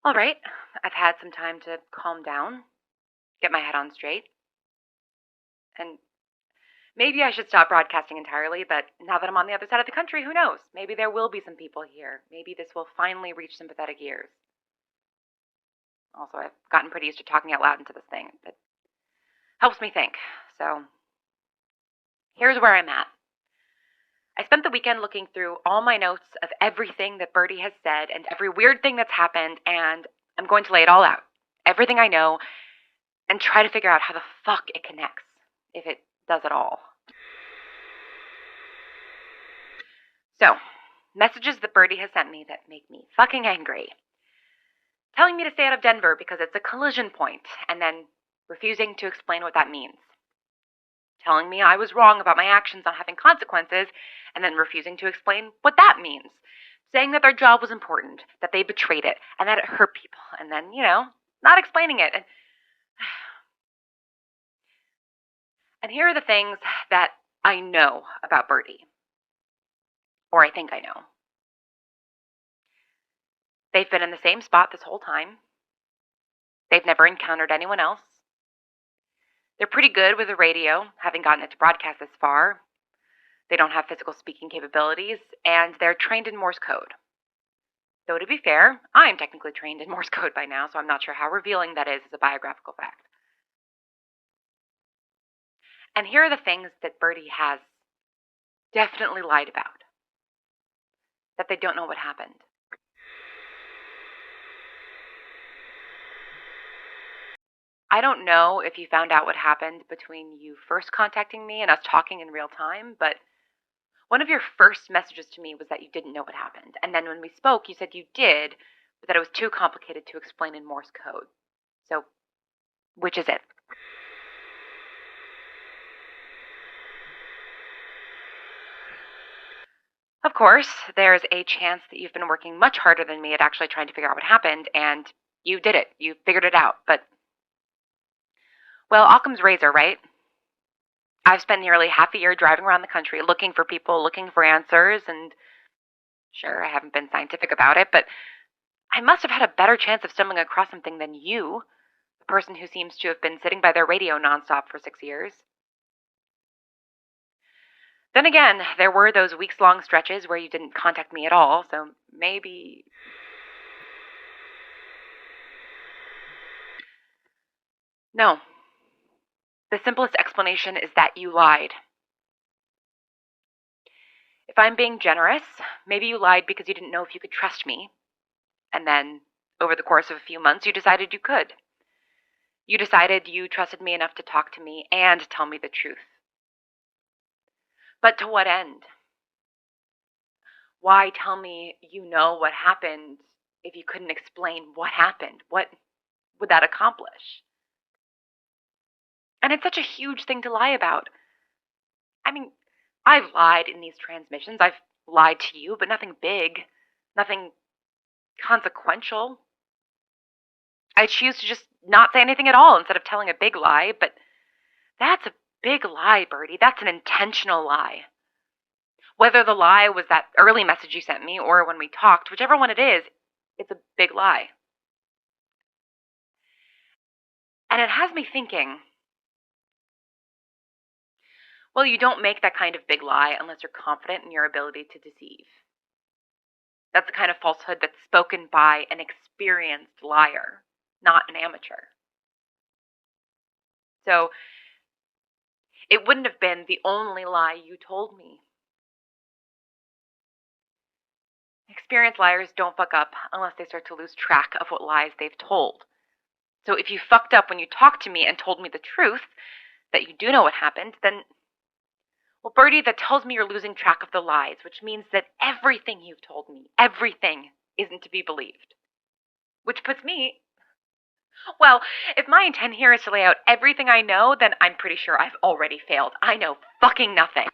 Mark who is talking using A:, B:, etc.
A: All right, I've had some time to calm down, get my head on straight, and maybe I should stop broadcasting entirely, but now that I'm on the other side of the country, who knows? Maybe there will be some people here. Maybe this will finally reach sympathetic ears. Also, I've gotten pretty used to talking out loud into this thing. It helps me think. So, here's where I'm at. I spent the weekend looking through all my notes of everything that Birdie has said and every weird thing that's happened, and I'm going to lay it all out. Everything I know, and try to figure out how the fuck it connects, if it does at all. So, messages that Birdie has sent me that make me fucking angry. Telling me to stay out of Denver because it's a collision point, and then refusing to explain what that means. Telling me I was wrong about my actions on having consequences, and then refusing to explain what that means. Saying that their job was important, that they betrayed it, and that it hurt people, and then, not explaining it. And here are the things that I know about Birdie. Or I think I know. They've been in the same spot this whole time. They've never encountered anyone else. They're pretty good with the radio, having gotten it to broadcast this far. They don't have physical speaking capabilities, and they're trained in Morse code. Though to be fair, I am technically trained in Morse code by now, so I'm not sure how revealing that is as a biographical fact. And here are the things that Birdie has definitely lied about. That they don't know what happened. I don't know if you found out what happened between you first contacting me and us talking in real time, but one of your first messages to me was that you didn't know what happened. And then when we spoke, you said you did, but that it was too complicated to explain in Morse code. So, which is it? Of course, there's a chance that you've been working much harder than me at actually trying to figure out what happened, and you did it. You figured it out, but... Well, Occam's razor, right? I've spent nearly half a year driving around the country looking for people, looking for answers, and sure, I haven't been scientific about it, but I must have had a better chance of stumbling across something than you, the person who seems to have been sitting by their radio nonstop for 6 years. Then again, there were those weeks-long stretches where you didn't contact me at all, so maybe... No. The simplest explanation is that you lied. If I'm being generous, maybe you lied because you didn't know if you could trust me. And then, over the course of a few months, you decided you could. You decided you trusted me enough to talk to me and tell me the truth. But to what end? Why tell me you know what happened if you couldn't explain what happened? What would that accomplish? And it's such a huge thing to lie about. I mean, I've lied in these transmissions. I've lied to you, but nothing big, nothing consequential. I choose to just not say anything at all instead of telling a big lie, but that's a big lie, Birdie. That's an intentional lie. Whether the lie was that early message you sent me or when we talked, whichever one it is, it's a big lie. And it has me thinking, well, you don't make that kind of big lie unless you're confident in your ability to deceive. That's the kind of falsehood that's spoken by an experienced liar, not an amateur. So, it wouldn't have been the only lie you told me. Experienced liars don't fuck up unless they start to lose track of what lies they've told. So if you fucked up when you talked to me and told me the truth, that you do know what happened, then... Well, Birdie, that tells me you're losing track of the lies, which means that everything you've told me, everything, isn't to be believed. Which puts me... Well, if my intent here is to lay out everything I know, then I'm pretty sure I've already failed. I know fucking nothing.